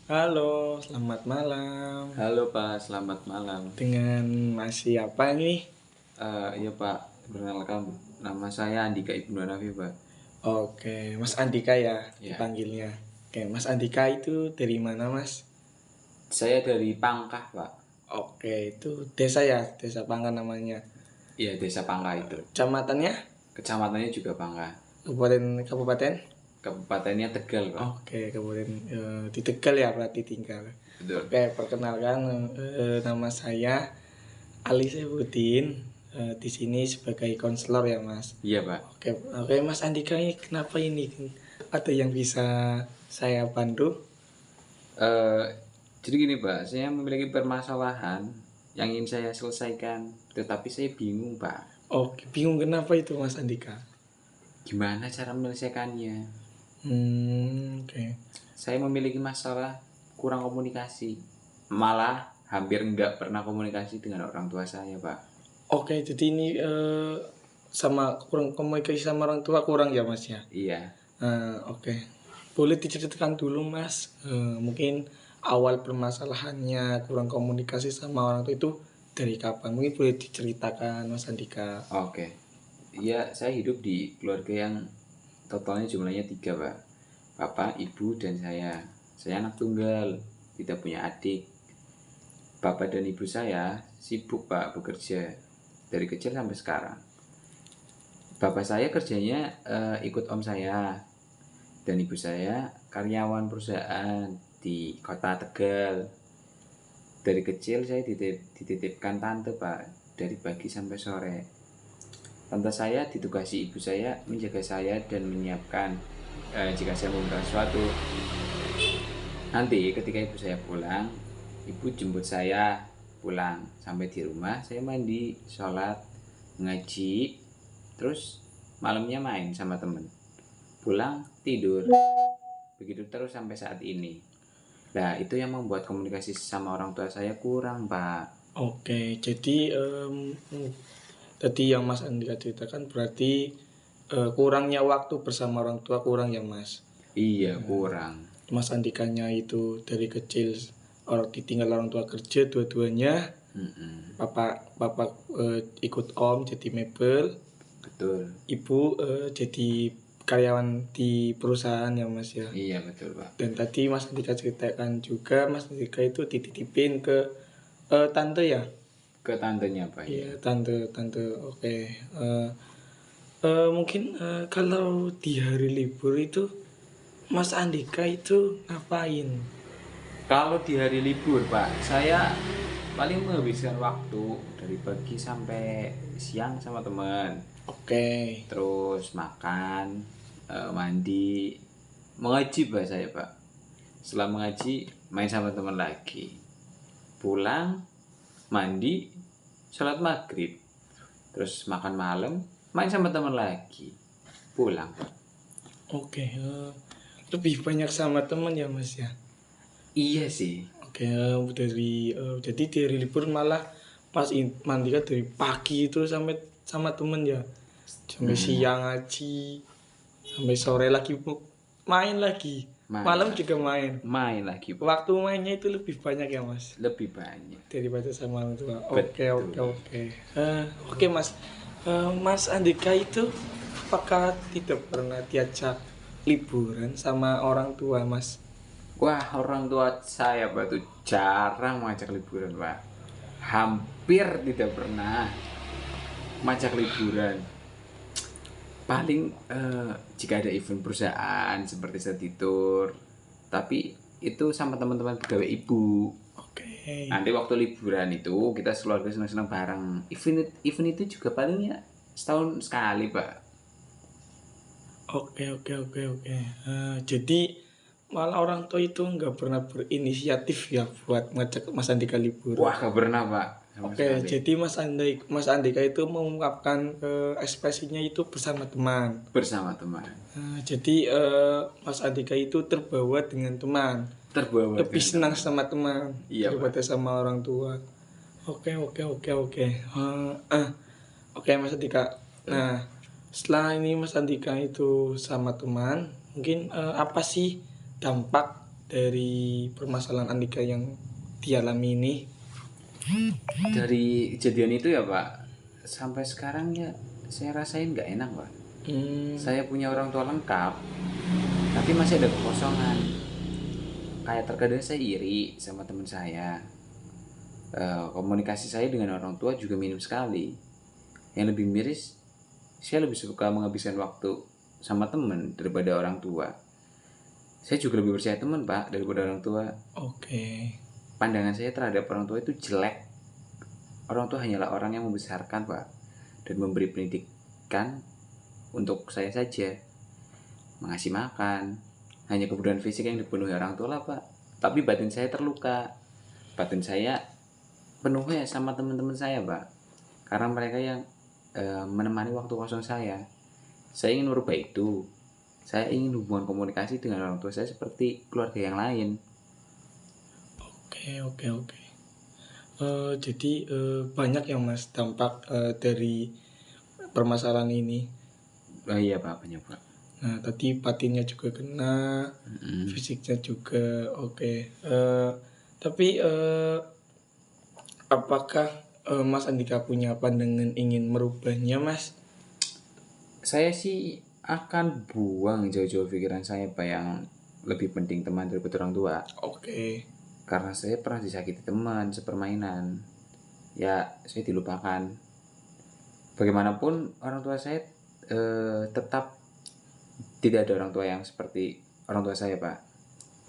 Halo, selamat malam. Halo Pak, selamat malam. Dengan Mas siapa nih? Iya Pak, perkenalkan nama saya Andika Ibnu Hanafi Pak. Oke, Mas Andika ya Ya, dipanggilnya. Oke, Mas Andika itu dari mana, Mas? saya dari Pangkah Pak. Oke, itu desa ya, Desa Pangkan namanya. Iya, Desa Pangkah itu. Kecamatannya? Kecamatannya juga Pangkah. Kabupaten Kabupaten? Kabupatennya Tegal Pak. Oke, Kabupaten di Tegal ya berarti tinggal. Betul. Oke, perkenalkan nama saya Ali Saifuddin. Di sini sebagai konselor ya, Mas. Iya Pak. Oke, Mas Andika ini kenapa ini? Ada yang bisa saya bantu? Eh, jadi gini Pak, saya memiliki permasalahan yang ingin saya selesaikan, tetapi saya bingung Pak. Oke, bingung kenapa itu Mas Andika? Gimana cara menyelesaikannya? Oke. Saya memiliki masalah kurang komunikasi. Malah hampir nggak pernah komunikasi dengan orang tua saya Pak. Oke, jadi ini sama kurang komunikasi sama orang tua kurang ya Mas ya? Iya. Oke. Boleh diceritakan dulu Mas, mungkin awal permasalahannya kurang komunikasi sama orang tua itu dari kapan? Mungkin boleh diceritakan Mas Andika. Oke, iya saya hidup di keluarga yang totalnya jumlahnya 3 Pak. Bapak, ibu, dan saya. Saya anak tunggal, tidak punya adik. Bapak dan ibu saya sibuk Pak bekerja dari kecil sampai sekarang. Bapak saya kerjanya ikut om saya, dan ibu saya karyawan perusahaan di kota Tegal. Dari kecil saya dititipkan tante Pak, dari pagi sampai sore. Tante saya ditugasi ibu saya menjaga saya dan menyiapkan jika saya membutuhkan sesuatu. Nanti ketika ibu saya pulang, ibu jemput saya pulang. Sampai di rumah saya mandi, sholat, ngaji, terus malamnya main sama temen. Pulang tidur. Begitu terus sampai saat ini. Nah itu yang membuat komunikasi sama orang tua saya kurang Pak. Oke, jadi tadi yang Mas Andika ceritakan berarti kurangnya waktu bersama orang tua kurang ya Mas. Iya kurang. Mas Andikanya itu dari kecil orang ditinggal orang tua kerja dua-duanya. Bapak bapak ikut om jadi mebel, Betul. ibu jadi karyawan di perusahaan ya Mas ya. Iya betul Pak. Dan tadi Mas Andika ceritakan juga Mas Andika itu dititipin ke tante ya. Ke tantenya Pak ya. Iya, tante, tante. Oke. Mungkin kalau di hari libur itu Mas Andika itu ngapain? Kalau di hari libur Pak, saya paling menghabiskan waktu dari pagi sampai siang sama teman. Oke. Terus makan, mandi, mengaji Pak saya Pak. Setelah mengaji, main sama teman lagi. Pulang, mandi, sholat maghrib. Terus makan malam, main sama teman lagi. Pulang Pak. Oke. Lebih banyak sama teman ya Mas ya. Iya sih. Oke. Jadi di hari libur malah pas Mandika dari pagi itu sampai sama temen ya. Sampai siang ngaji, sampai sore lagi main lagi. Main Malam lagi. juga main. Main lagi Pak. Waktu mainnya itu lebih banyak ya Mas Lebih banyak. daripada sama orang tua. Betul. Oke Mas. Mas Andika itu apakah tidak pernah diajak liburan sama orang tua Mas? Wah, orang tua saya Pak tuh jarang mengajak liburan Pak. Hampir tidak pernah mengajak liburan. Paling jika ada event perusahaan seperti setitur, tapi itu sama teman-teman pegawai ibu. Oke. Nanti waktu liburan itu kita sekeluarga senang-senang bareng. Event itu juga paling ya setahun sekali Pak. Oke. Jadi malah orang tua itu nggak pernah berinisiatif ya buat ngajak Mas Andika liburan. Wah, gak pernah Pak. Sama Oke, sekali. jadi Mas Andika itu mengungkapkan ekspresinya itu bersama teman. Bersama teman. Jadi Mas Andika itu terbawa dengan teman, Terbawa lebih dengan senang sama teman Iya, daripada sama orang tua. Oke. Oke Mas Andika. Nah, setelah ini Mas Andika itu sama teman, mungkin apa sih dampak dari permasalahan Andika yang dialami ini? Dari kejadian itu ya Pak, sampai sekarang ya saya rasain nggak enak Pak. Saya punya orang tua lengkap, tapi masih ada kekosongan. Kayak terkadang saya iri sama teman saya. Komunikasi saya dengan orang tua juga minim sekali. Yang lebih miris, saya lebih suka menghabiskan waktu sama teman daripada orang tua. Saya juga lebih percaya teman Pak daripada orang tua. Oke. Pandangan saya terhadap orang tua itu jelek. Orang tua hanyalah orang yang membesarkan Pak, dan memberi pendidikan untuk saya saja. Mengasih makan, hanya kebutuhan fisik yang dipenuhi orang tua lah Pak. Tapi batin saya terluka. Batin saya penuhnya sama teman-teman saya Pak, karena mereka yang menemani waktu kosong saya. Saya ingin merubah itu. Saya ingin hubungan komunikasi dengan orang tua saya seperti keluarga yang lain. Oke. Jadi banyak ya Mas dampak dari permasalahan ini. Iya Pak, banyak Pak. Nah tadi batinnya juga kena, fisiknya juga. Oke. Tapi apakah Mas Andika punya pandangan ingin merubahnya Mas? Saya sih akan buang jauh-jauh pikiran saya Pak yang lebih penting teman daripada orang tua. Oke. Karena saya pernah disakiti teman sepermainan. Ya, saya dilupakan. Bagaimanapun orang tua saya tetap tidak ada orang tua yang seperti orang tua saya Pak,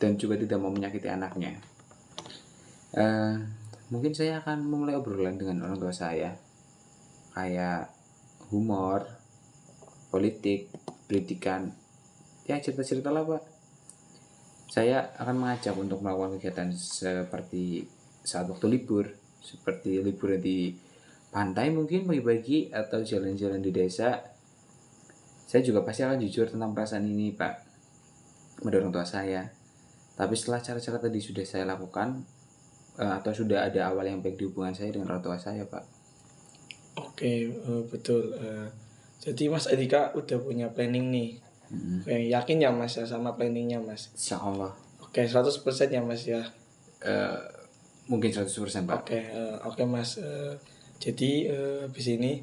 dan juga tidak mau menyakiti anaknya. Mungkin saya akan memulai obrolan dengan orang tua saya, kayak humor, politik, pendidikan, ya cerita-cerita lah Pak. Saya akan mengajak untuk melakukan kegiatan seperti saat waktu libur, seperti liburan di pantai mungkin pagi-pagi, atau jalan-jalan di desa. Saya juga pasti akan jujur tentang perasaan ini Pak kepada orang tua saya. Tapi setelah cara-cara tadi sudah saya lakukan, atau sudah ada awal yang baik di hubungan saya dengan orang tua saya Pak. Oke, betul. Jadi Mas Andika udah punya planning nih. Oke, yakin ya Mas ya sama planningnya Mas? Insya Allah. Oke, 100% ya Mas ya. Mungkin 100% Pak. Oke Mas. Jadi habis ini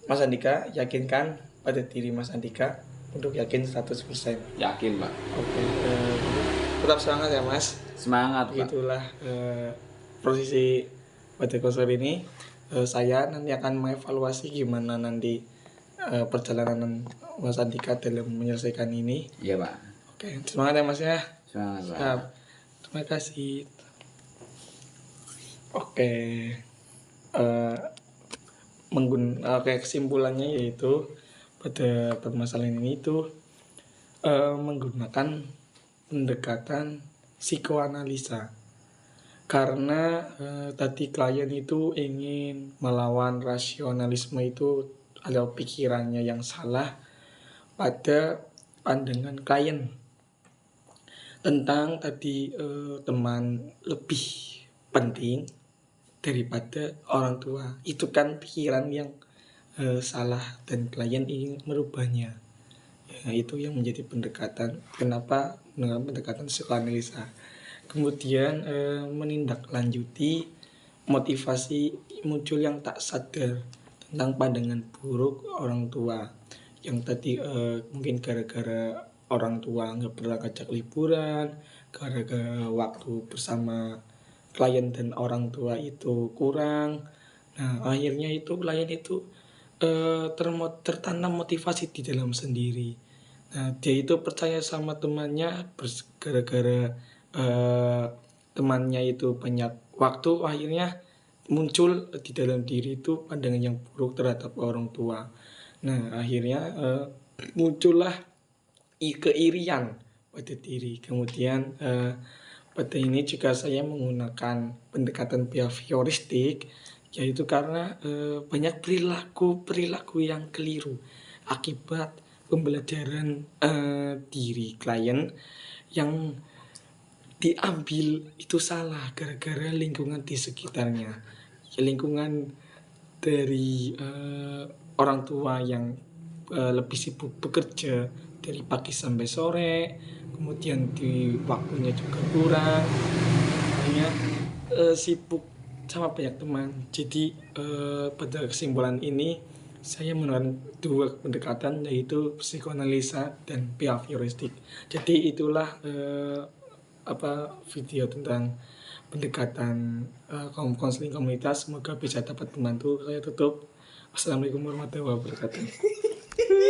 Mas Andika yakinkan pada diri Mas Andika untuk yakin 100%. Yakin Pak. Oke, tetap semangat ya Mas. Semangat Pak. Itulah posisi pada konsol ini. Saya nanti akan mengevaluasi gimana nanti perjalanan Mas Andika dalam menyelesaikan ini. Iya Pak. Oke, semangat ya Mas ya. Semangat Pak. Siap. Terima kasih. Oke. Kesimpulannya yaitu pada permasalahan ini itu menggunakan pendekatan psikoanalisa. Karena tadi klien itu ingin melawan rasionalisme itu atau pikirannya yang salah pada pandangan klien tentang tadi teman lebih penting daripada orang tua. Itu kan pikiran yang salah dan klien ingin merubahnya. Ya, itu yang menjadi pendekatan. Kenapa dengan pendekatan psikoanalisa? Kemudian menindaklanjuti motivasi muncul yang tak sadar tentang pandangan buruk orang tua yang tadi mungkin gara-gara orang tua nggak pernah ngajak liburan, gara-gara waktu bersama klien dan orang tua itu kurang. Nah akhirnya itu klien itu tertanam motivasi di dalam sendiri. Nah dia itu percaya sama temannya gara-gara temannya itu banyak waktu, akhirnya muncul di dalam diri itu pandangan yang buruk terhadap orang tua. Nah akhirnya muncullah keirian pada diri. Kemudian pada ini juga saya menggunakan pendekatan behavioristik, yaitu karena banyak perilaku yang keliru akibat pembelajaran diri klien yang diambil itu salah gara-gara lingkungan di sekitarnya. Ya, lingkungan dari orang tua yang lebih sibuk bekerja dari pagi sampai sore, kemudian di waktunya juga kurang, akhirnya sibuk sama banyak teman. Jadi pada kesimpulan ini saya menemukan dua pendekatan, yaitu psikoanalisa dan behavioristik. Jadi itulah video tentang pendekatan konseling komunitas. Semoga bisa dapat membantu. Saya tutup. Wassalamualaikum warahmatullahi wabarakatuh.